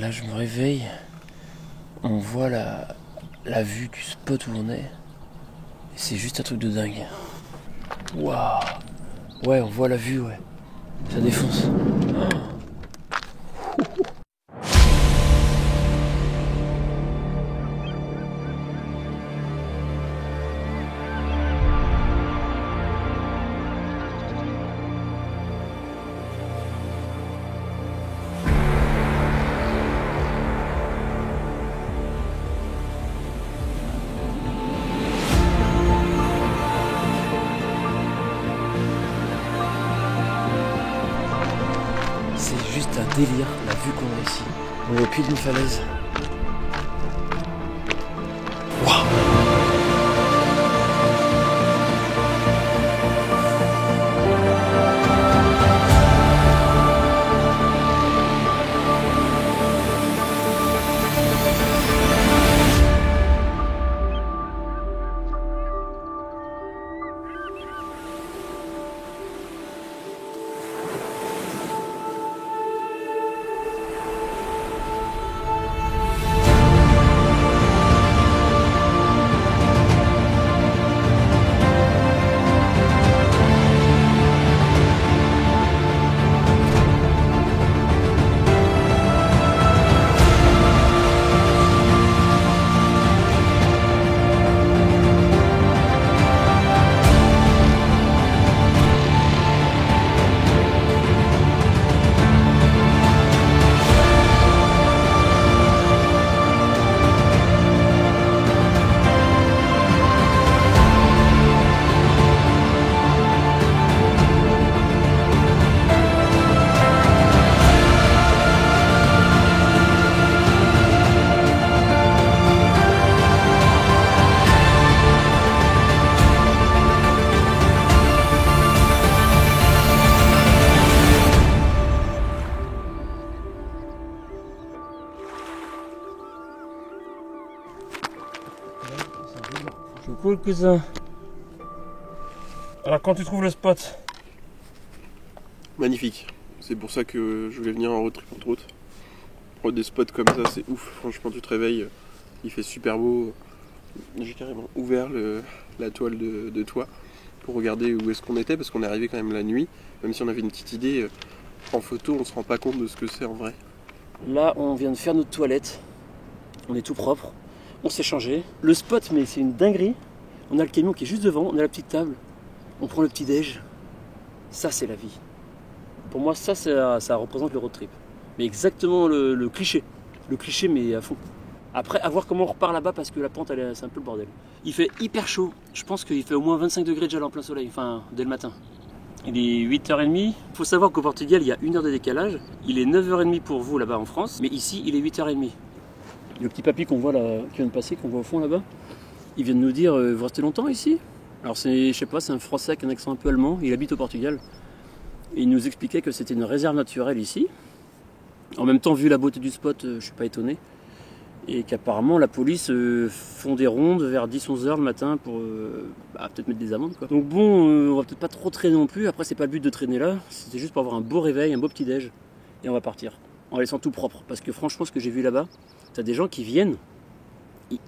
Là je me réveille, on voit la vue du spot où on est. C'est juste un truc de dingue. Waouh. Ouais, on voit la vue, ouais. Ça défonce. Oh. C'est juste un délire, la vue qu'on a ici. On est au pied d'une falaise. Waouh! C'est cool que ça. Alors quand tu trouves le spot? Magnifique. C'est pour ça que je voulais venir en road trip entre autres. Prendre des spots comme ça, c'est ouf. Franchement, tu te réveilles, il fait super beau. J'ai carrément ouvert la toile de toit pour regarder où est-ce qu'on était parce qu'on est arrivé quand même la nuit. Même si on avait une petite idée, en photo, on se rend pas compte de ce que c'est en vrai. Là, on vient de faire notre toilette. On est tout propre. On s'est changé. Le spot, mais c'est une dinguerie. On a le camion qui est juste devant, on a la petite table. On prend le petit déj. Ça, c'est la vie. Pour moi, ça représente le road trip. Mais exactement le cliché. Le cliché, mais à fond. Après, à voir comment on repart là-bas parce que la pente, c'est un peu le bordel. Il fait hyper chaud. Je pense qu'il fait au moins 25 degrés déjà en plein soleil. Enfin, dès le matin. Il est 8h30. Il faut savoir qu'au Portugal, il y a 1 heure de décalage. Il est 9h30 pour vous là-bas en France. Mais ici, il est 8h30. Le petit papy qu'on voit là, qui vient de passer, qu'on voit au fond là-bas, il vient de nous dire vous restez longtemps ici? Alors c'est, je sais pas, c'est un Français avec un accent un peu allemand, il habite au Portugal. Et il nous expliquait que c'était une réserve naturelle ici. En même temps, vu la beauté du spot, je suis pas étonné. Et qu'apparemment la police font des rondes vers 10-11 heures le matin pour peut-être mettre des amendes quoi. Donc bon, on va peut-être pas trop traîner non plus, après c'est pas le but de traîner là, c'était juste pour avoir un beau réveil, un beau petit déj, et on va partir. En laissant tout propre, parce que franchement ce que j'ai vu là-bas, t'as des gens qui viennent,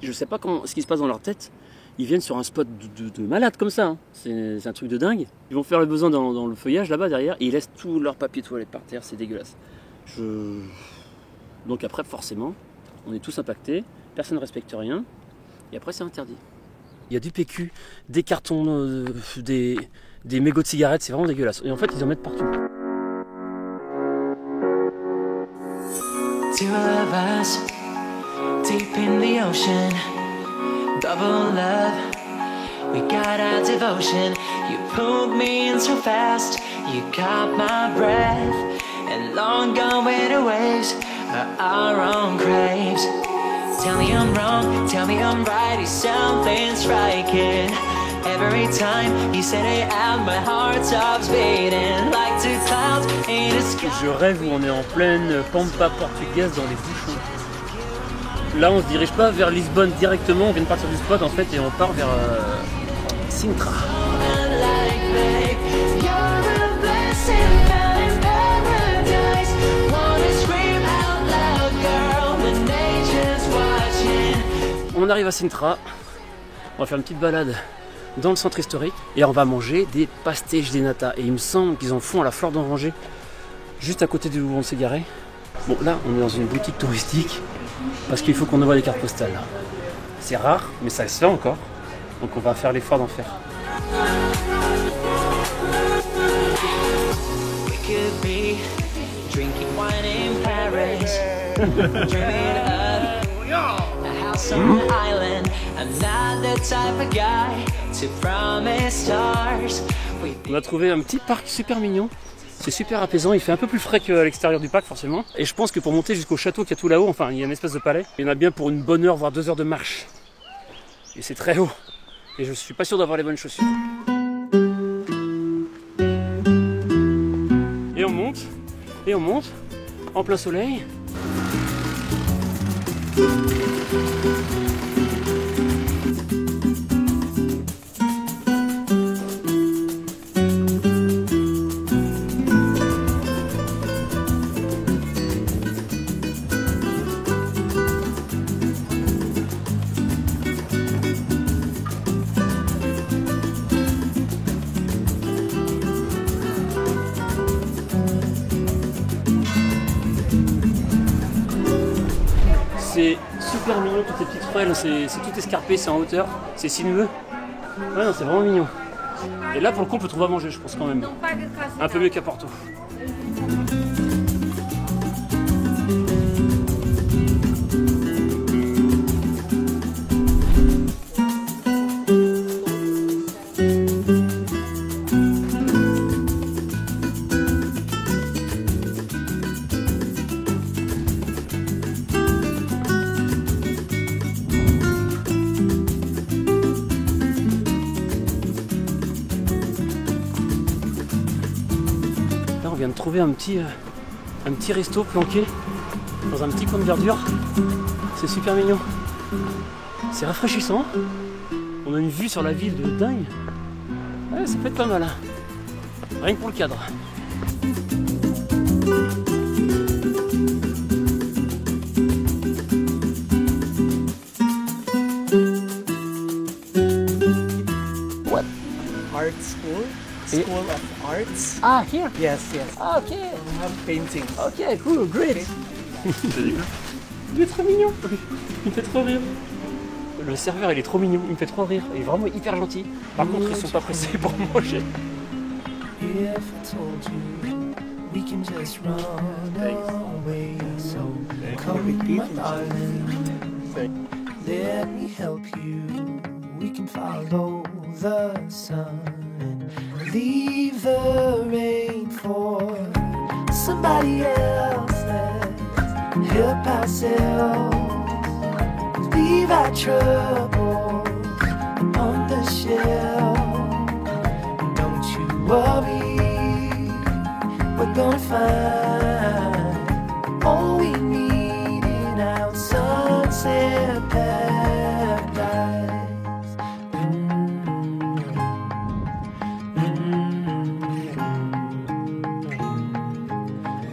je sais pas ce qui se passe dans leur tête, ils viennent sur un spot de malade comme ça, hein. C'est un truc de dingue. Ils vont faire le besoin dans le feuillage là-bas derrière, et ils laissent tout leur papier toilette par terre, c'est dégueulasse. Donc après forcément, on est tous impactés, personne ne respecte rien, et après c'est interdit. Il y a du PQ, des cartons, des mégots de cigarettes, c'est vraiment dégueulasse. Et en fait ils en mettent partout. Two of us, deep in the ocean, double love, we got our devotion. You pulled me in so fast, you caught my breath, and long gone were the waves, our own craves. Tell me I'm wrong, tell me I'm right, is something striking. Every time you say it out, my heart stops beating like two clouds in the sky. Je rêve où on est en pleine pampa portugaise dans les bouchons. Là on se dirige pas vers Lisbonne directement, on vient de partir du spot en fait et on part vers Sintra. You're a blessing found in paradise. Wanna scream out loud, girl. on arrive à Sintra, on va faire une petite balade dans le centre historique et on va manger des pastéis de nata. Et il me semble qu'ils en font à la Fleur d'Oranger, juste à côté de où on s'est garé. Bon, là, on est dans une boutique touristique parce qu'il faut qu'on envoie des cartes postales. C'est rare, mais ça se fait encore. Donc on va faire l'effort d'en faire. On a trouvé un petit parc super mignon. C'est super apaisant, il fait un peu plus frais qu'à l'extérieur du parc forcément. Et je pense que pour monter jusqu'au château qu'il y a tout là-haut, enfin il y a une espèce de palais, il y en a bien pour une bonne heure, voire 2 heures de marche. Et c'est très haut. Et je suis pas sûr d'avoir les bonnes chaussures. Et on monte, en plein soleil. C'est super mignon, toutes ces petites frêles, c'est tout escarpé, c'est en hauteur, c'est sinueux. Ouais, non, c'est vraiment mignon. Et là, pour le coup, on peut trouver à manger, je pense quand même. Un peu mieux qu'à Porto. On vient de trouver un petit resto planqué dans un petit coin de verdure. C'est super mignon. C'est rafraîchissant. On a une vue sur la ville de dingue. Ouais, ça peut être pas mal. Rien que pour le cadre. What? Art school. School of Arts. Ah, here? Yes, yes. Ah, ok. We have paintings. Ok, cool, great. Il est trop mignon. Il me fait trop rire. Le serveur, il est trop mignon. Il me fait trop rire. Il est vraiment hyper gentil. Par contre, ils sont pas pressés pour manger. If I told you we can just run away, so come my darling, let me help you. We can follow the sun and leave the rain for somebody else. Let's help ourselves. Leave our troubles on the shelf. Don't you worry, we're gonna find all we need in our sunset paradise.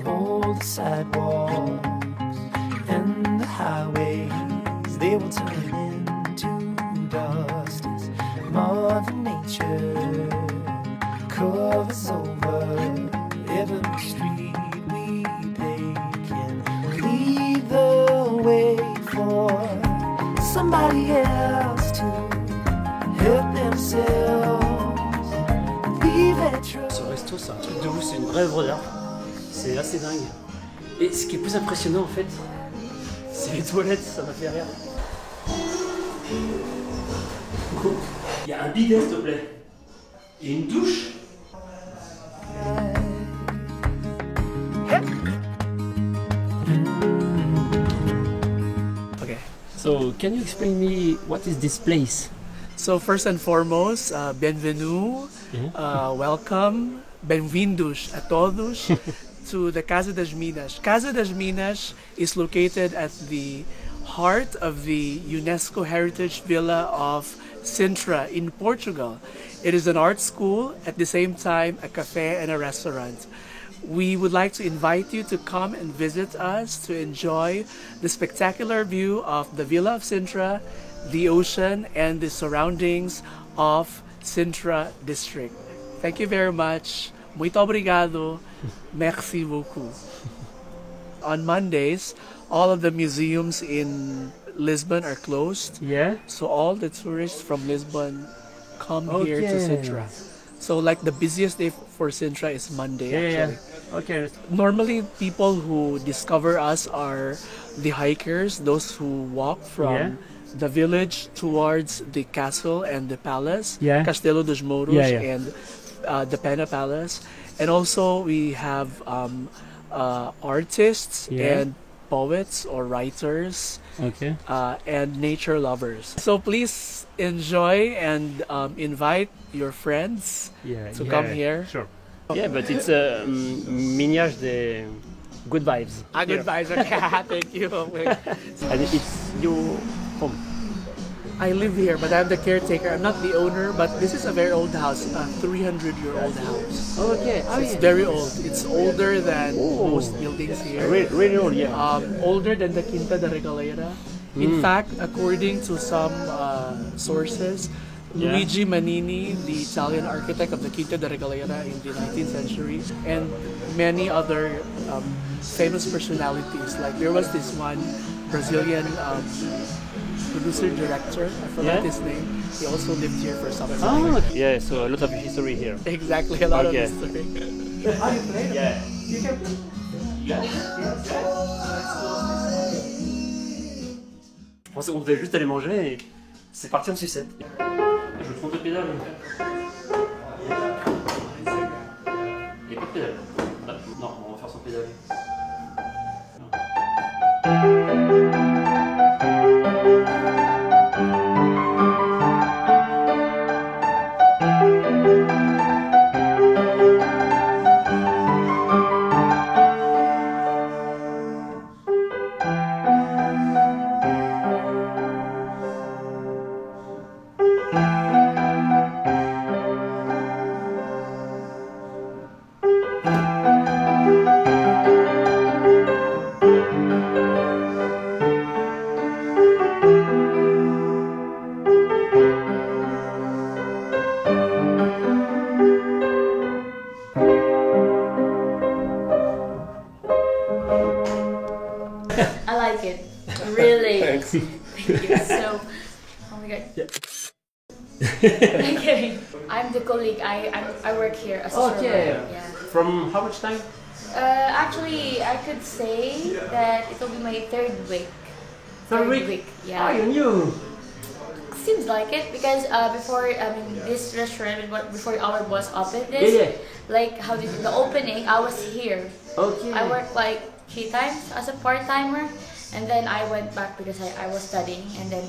All the sidewalks and the highways, they will turn into dust as Mother Nature covers over every street we take and lead the way for somebody else to help themselves leave their trouble. Ce resto, c'est un truc de ouf, c'est une vraie œuvre d'art. C'est assez dingue. Et ce qui est plus impressionnant en fait, c'est les toilettes, ça m'a fait rire. Il y a un bidet s'il te plaît. Et une douche. Okay. So, can you explain me what is this place? So first and foremost, bienvenue, welcome, bem-vindos a todos to the Casa das Minas. Casa das Minas is located at the heart of the UNESCO Heritage Villa of Sintra in Portugal. It is an art school, at the same time a cafe and a restaurant. We would like to invite you to come and visit us to enjoy the spectacular view of the Villa of Sintra the ocean and the surroundings of Sintra district. Thank you very much. Muito obrigado. Merci beaucoup. On Mondays, all of the museums in Lisbon are closed. Yeah. So all the tourists from Lisbon come here to Okay. Sintra. So like the busiest day for Sintra is Monday actually. Okay. Normally people who discover us are the hikers, those who walk from Yeah. the village towards the castle and the palace, Yeah. Castelo dos Mouros Yeah, yeah. and the Pena Palace. And also we have artists Yeah. and poets or writers Okay. and nature lovers. So please enjoy and invite your friends Yeah. to come here. Sure. Yeah, but it's a miniage de good vibes. Good vibes. Thank you. And it's your home. I live here, but I'm the caretaker. I'm not the owner, but this is a very old house, a 300-year-old house. Okay. So it's very old. It's older than most buildings here. Really old, yeah. Older than the Quinta da Regalera. In fact, according to some sources, Yeah. Luigi Manini, the Italian architect of the Quinta da Regalera in the 19th century, and many other famous personalities. Like there was this one Brazilian producer-director, I forgot Yeah. his name. He also lived here for some time. Oh, yeah, so a lot of history here. Exactly, a lot Okay. of history. Yeah. You can play. On devait juste aller manger et c'est parti en sucette. Je vais prendre le pédale. Il n'y a pas de pédale. Non, on va faire sans pédale. I like it. Really. Thank you. So, oh my god. Okay. I'm the colleague. I work here as a Okay. server. Yeah. From how much time? Actually, I could say that it will be my third week. Third week? Yeah. Oh, you knew. Seems like it because before this restaurant before our boss opened this, Yeah. like how did the opening, I was here. Okay. I worked like 3 times as a part-timer, and then I went back because I was studying, and then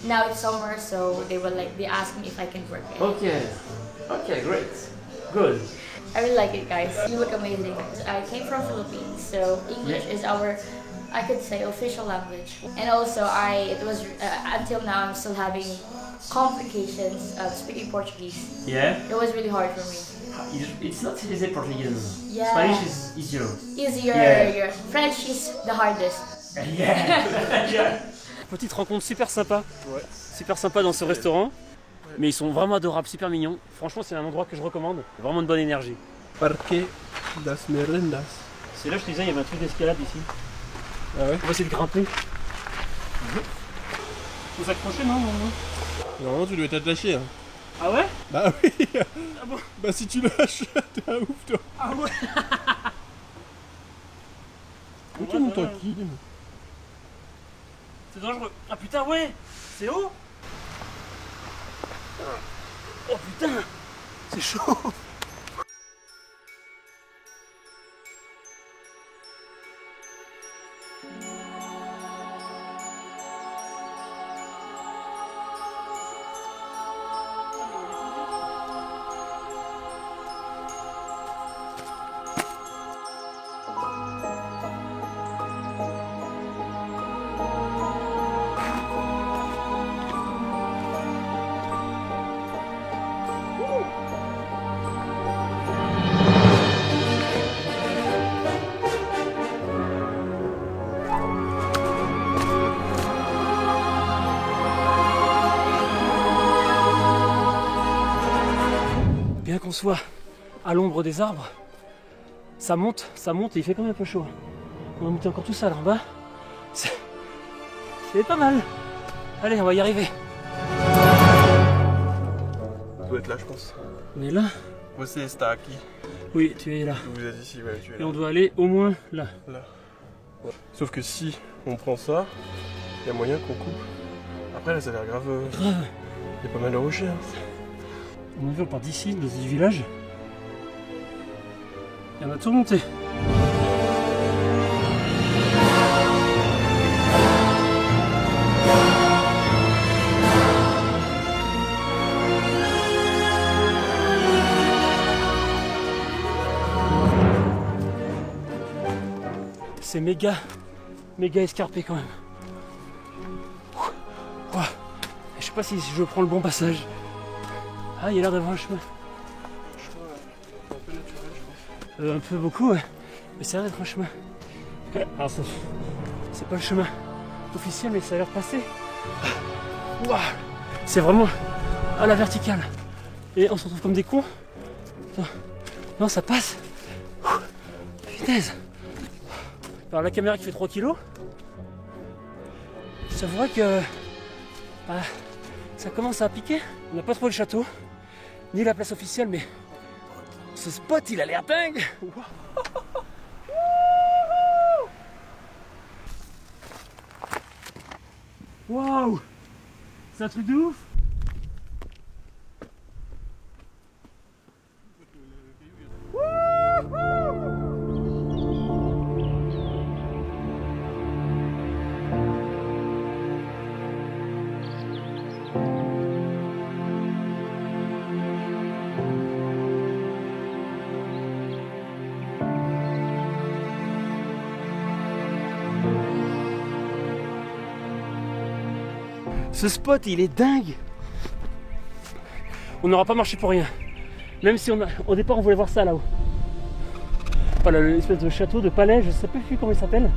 now it's summer, so they asked me if I can work. Okay. Okay, great. Good. I really like it, guys. You look amazing. I came from Philippines, so English is our, I could say, official language. And also, until now, I'm still having complications of speaking Portuguese. Yeah. It was really hard for me. It's not easy Portuguese. Yeah. Spanish is easier. Easier, Yeah. French is the hardest. Yeah. Petite rencontre super sympa. Ouais. Super sympa dans ce restaurant. Mais ils sont vraiment adorables, super mignons. Franchement, c'est un endroit que je recommande. Vraiment de bonne énergie. Parque das Merendas. C'est là, je te disais, il y avait un truc d'escalade ici. Ah ouais? On va essayer de grimper. Faut s'accrocher, non? Normalement, tu dois être attaché. Hein. Ah ouais? Bah oui. Ah bon? Bah si tu lâches, t'es un ouf toi. Ah ouais? Toi, mon tranquille. C'est dangereux. Ah putain, ouais! C'est haut? Oh putain! C'est chaud! bien qu'on soit à l'ombre des arbres, ça monte et il fait quand même un peu chaud. On va monter encore tout ça là en bas. C'est pas mal. Allez, on va y arriver. On doit être là, je pense. On est là? Você está aqui. Oui, tu es là. Vous êtes ici, ouais, tu es Et là. on doit aller au moins là. Là. Ouais. Sauf que si on prend ça, il y a moyen qu'on coupe. Après là, ça a l'air grave. Grave. Il y a pas mal de rochers. Hein. On va part d'ici, dans ce village. Et on va tout monter. C'est méga escarpé quand même. Ouah. Je sais pas si je prends le bon passage. Ah, il y a l'air d'avoir un chemin. Un peu naturel, je pense. Un peu beaucoup, ouais. Mais ça a l'air d'être un chemin. Ouais, alors c'est pas le chemin officiel, mais ça a l'air passé. Ouah. C'est vraiment à la verticale. Et on se retrouve comme des cons. Non, ça passe. Punaise. Alors la caméra qui fait 3 kilos, je t'avouerais que ça commence à piquer. On n'a pas trouvé le château, ni la place officielle, mais ce spot il a l'air dingue. Waouh, c'est un truc de ouf. Ce spot il est dingue. On n'aura pas marché pour rien. Même si au départ on voulait voir ça là-haut. Voilà l'espèce de château, de palais, je ne sais plus comment il s'appelle.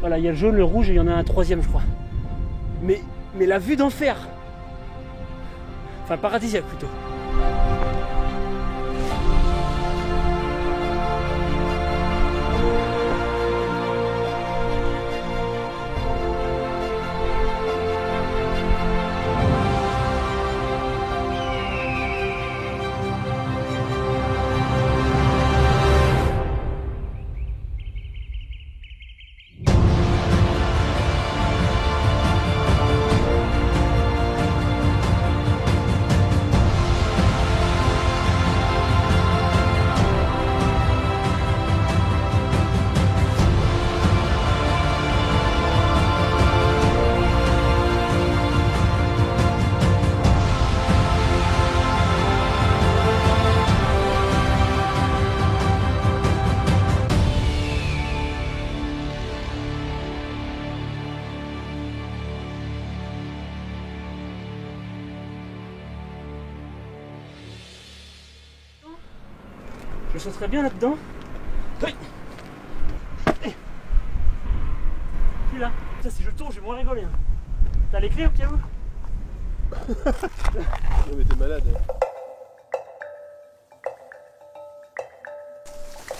Voilà, il y a le jaune, le rouge et il y en a un troisième je crois. Mais la vue d'enfer. Enfin paradisiaque plutôt. Je sauterais bien là-dedans. Oui. Puis là. Ça, si je tourne, je vais moins rigoler. Hein. T'as les clés au cas où? Non mais t'es malade.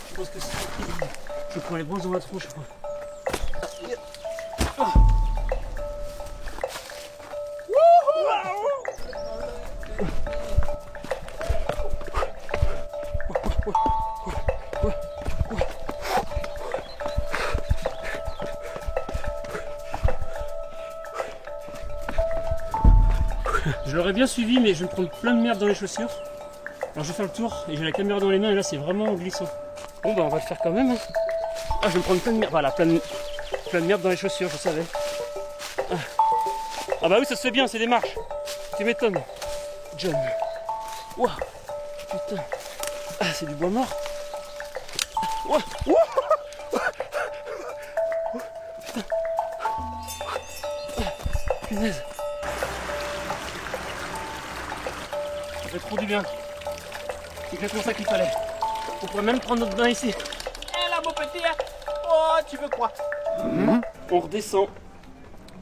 Je pense que c'est... Je prends les bronzes dans la tronche, je crois. Je l'aurais bien suivi, mais je vais me prendre plein de merde dans les chaussures. Alors je vais faire le tour et j'ai la caméra dans les mains et là c'est vraiment glissant. Bon bah on va le faire quand même. Hein. Ah, je vais me prendre plein de merde. Voilà, plein de merde dans les chaussures, je savais. Ah bah oui, ça se fait bien, c'est des marches. Tu m'étonnes. John. Ouah, putain. Ah, c'est du bois mort. Ouah, ouah. Putain. Punaise. Ça fait trop du bien. C'est exactement ça qu'il fallait. On pourrait même prendre notre bain ici. Eh là, mon petit, oh, tu veux quoi? On redescend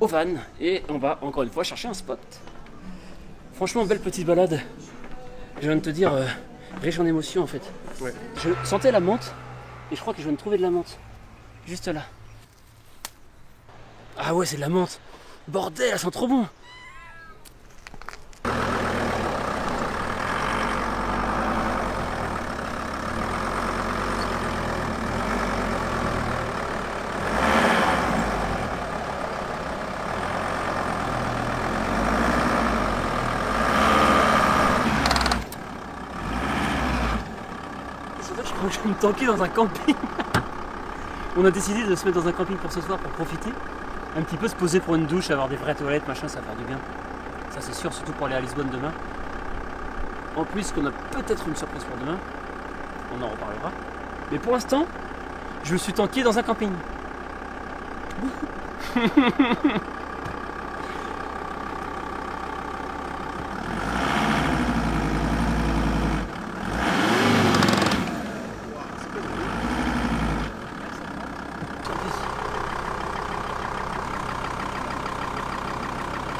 au van et on va encore une fois chercher un spot. Franchement, belle petite balade. Je viens de te dire, riche en émotions en fait. Ouais. Je sentais la menthe et je crois que je viens de trouver de la menthe. Juste là. Ah ouais, c'est de la menthe. Bordel, elle sent trop bon. Je vais me tanker dans un camping. On a décidé de se mettre dans un camping pour ce soir pour profiter. Un petit peu se poser pour une douche, avoir des vraies toilettes, machin, ça va faire du bien. Ça c'est sûr, surtout pour aller à Lisbonne demain. En plus qu'on a peut-être une surprise pour demain. On en reparlera. Mais pour l'instant, je me suis tanké dans un camping.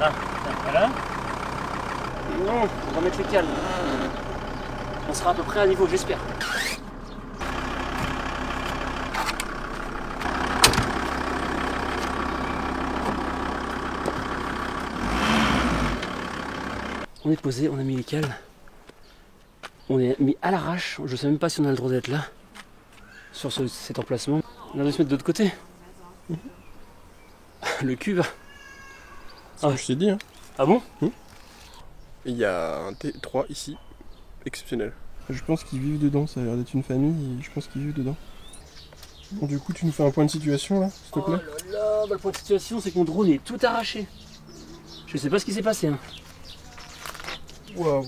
Ah, voilà. Non, on va mettre le calme. On sera à peu près à niveau, j'espère. On est posé, on a mis les cales. On est mis à l'arrache. Je sais même pas si on a le droit d'être là. Sur cet emplacement. On va se mettre de l'autre côté. Le cul va. Ah, je t'ai dit, hein. Ah bon? Il y a un T3 ici, exceptionnel. Je pense qu'ils vivent dedans, ça a l'air d'être une famille, et je pense qu'ils vivent dedans. Bon, du coup, tu nous fais un point de situation là, s'il te plaît? Oh là là, bah, le point de situation, c'est que mon drone est tout arraché. Je sais pas ce qui s'est passé. Hein. Waouh.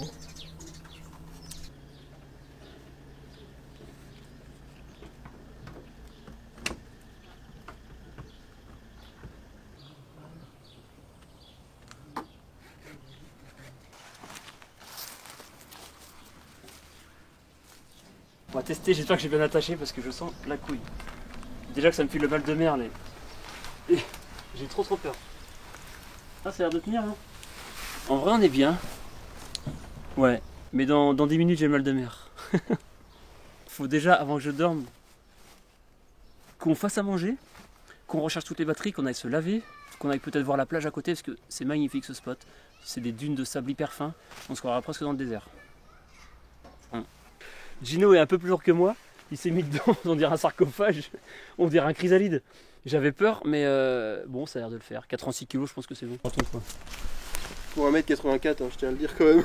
On va tester, j'espère que j'ai bien attaché parce que je sens la couille. Déjà que ça me file le mal de mer, et j'ai trop peur. Ah, ça a l'air de tenir, hein. En vrai, on est bien. Ouais, mais dans 10 minutes, j'ai le mal de mer. Faut déjà, avant que je dorme, qu'on fasse à manger, qu'on recharge toutes les batteries, qu'on aille se laver, qu'on aille peut-être voir la plage à côté parce que c'est magnifique ce spot. C'est des dunes de sable hyper fin, on se croira presque dans le désert. Gino est un peu plus lourd que moi, il s'est mis dedans, on dirait un sarcophage, on dirait un chrysalide. J'avais peur, mais bon, ça a l'air de le faire. 86 kg, je pense que c'est bon. Pour 1m84, hein, je tiens à le dire quand même.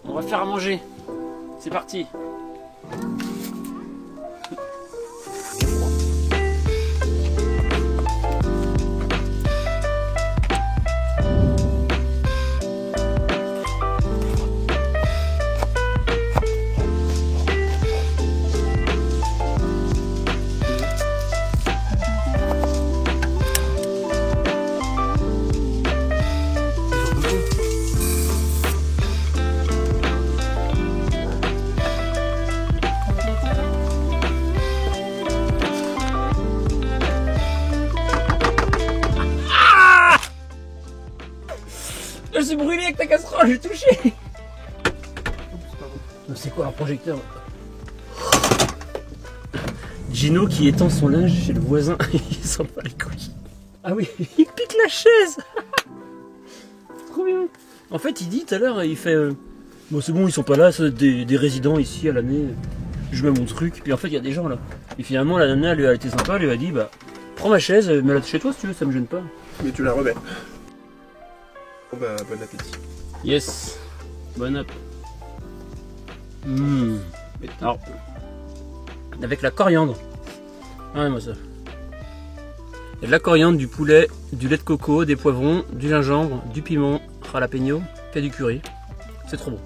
On va faire à manger. C'est parti. Je suis brûlé avec ta casserole, j'ai touché. C'est quoi un projecteur? Gino qui étend son linge chez le voisin, il s'en bat les couilles. Ah oui, il pique la chaise. Trop bien. En fait, il dit tout à l'heure, il fait bon, c'est bon, ils sont pas là, c'est des résidents ici à l'année. Je mets mon truc, puis en fait, il y a des gens là. Et finalement, la nana, elle a été sympa, elle lui a dit bah, prends ma chaise, mets-la chez toi si tu veux, ça me gêne pas. Mais tu la remets. Bon bah, bon appétit. Yes, bon app. Alors, avec la coriandre. Ah, moi ça. Il y a de la coriandre, du poulet, du lait de coco, des poivrons, du gingembre, du piment, jalapeno, puis du curry. C'est trop bon.